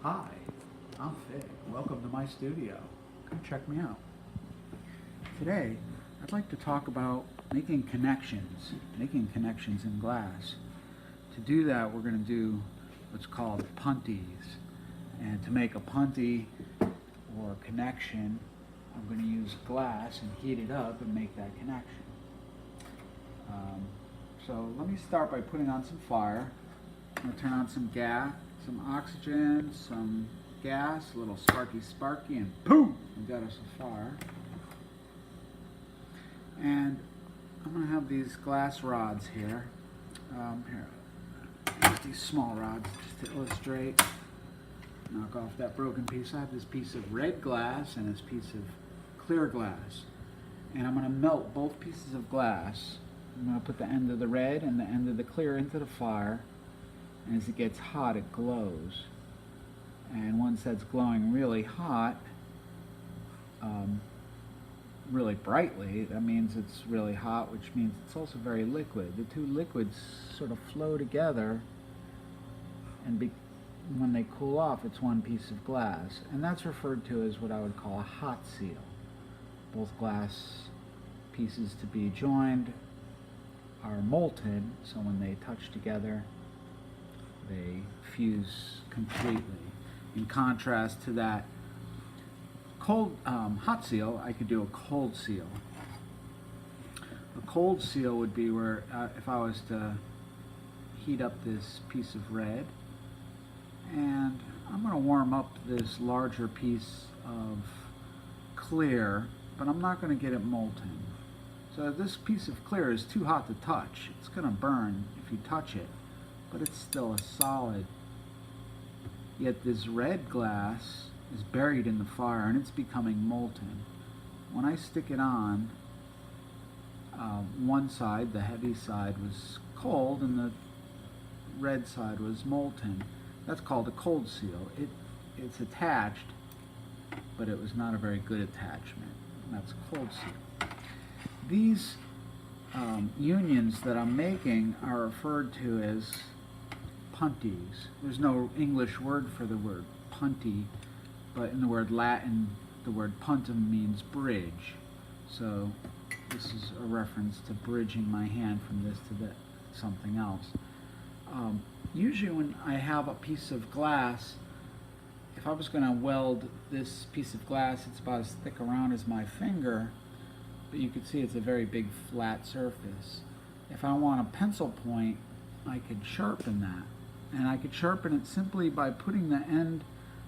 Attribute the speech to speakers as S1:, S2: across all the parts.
S1: Hi, I'm Fig. Welcome to my studio. Come check me out. Today, I'd like to talk about making connections in glass. To do that, we're going to do what's called punties. And to make a punty or connection, I'm going to use glass and heat it up and make that connection. So let me start by putting on some fire. I'm going to turn on some gas, some oxygen, some gas, a little sparky, and boom! We got us a fire. And I'm going to have these glass rods here. Here's these small rods just to illustrate. Knock off that broken piece. I have this piece of red glass and this piece of clear glass. And I'm going to melt both pieces of glass. I'm going to put the end of the red and the end of the clear into the fire. And as it gets hot, it glows. And once that's glowing really hot, really brightly, that means it's really hot, which means it's also very liquid. The two liquids sort of flow together, and when they cool off, it's one piece of glass. And that's referred to as what I would call a hot seal. Both glass pieces to be joined are molten, so when they touch together, they fuse completely. In contrast to that hot seal, I could do a cold seal. A cold seal would be where if I was to heat up this piece of red, and I'm going to warm up this larger piece of clear, but I'm not going to get it molten. So this piece of clear is too hot to touch. It's going to burn if you touch it, but it's still a solid. Yet this red glass is buried in the fire and it's becoming molten. When I stick it on, one side, the heavy side, was cold and the red side was molten. That's called a cold seal. It's attached, but it was not a very good attachment. And that's a cold seal. These unions that I'm making are referred to as punties. There's no English word for the word punty, but in the word Latin, the word puntum means bridge. So this is a reference to bridging my hand from this to something else. Usually when I have a piece of glass, if I was going to weld this piece of glass, it's about as thick around as my finger, but you can see it's a very big flat surface. If I want a pencil point, I could sharpen that. And I could sharpen it simply by putting the end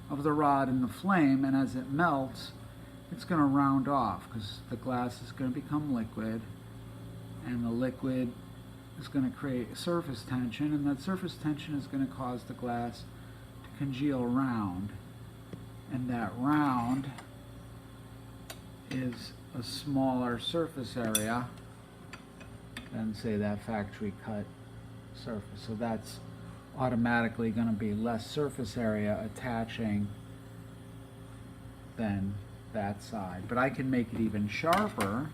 S1: of the rod in the flame, and as it melts, it's going to round off because the glass is going to become liquid, and the liquid is going to create surface tension, and that surface tension is going to cause the glass to congeal round. And that round is a smaller surface area than, say, that factory cut surface. So that's automatically going to be less surface area attaching than that side. But I can make it even sharper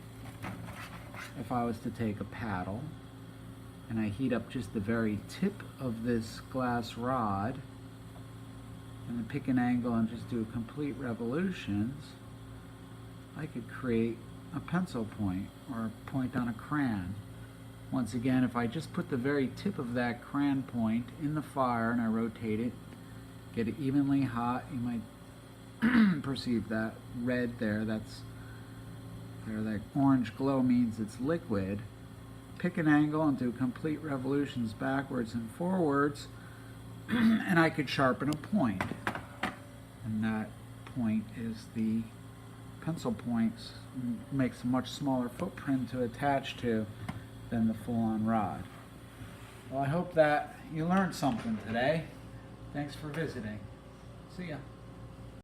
S1: if I was to take a paddle and I heat up just the very tip of this glass rod and then pick an angle and just do complete revolutions. I could create a pencil point or a point on a crayon. Once again, if I just put the very tip of that crayon point in the fire and I rotate it, get it evenly hot, you might perceive that red there, that orange glow means it's liquid. Pick an angle and do complete revolutions backwards and forwards, and I could sharpen a point. And that point is the pencil points, makes a much smaller footprint to attach to than the full-on rod. Well, I hope that you learned something today. Thanks for visiting. See ya.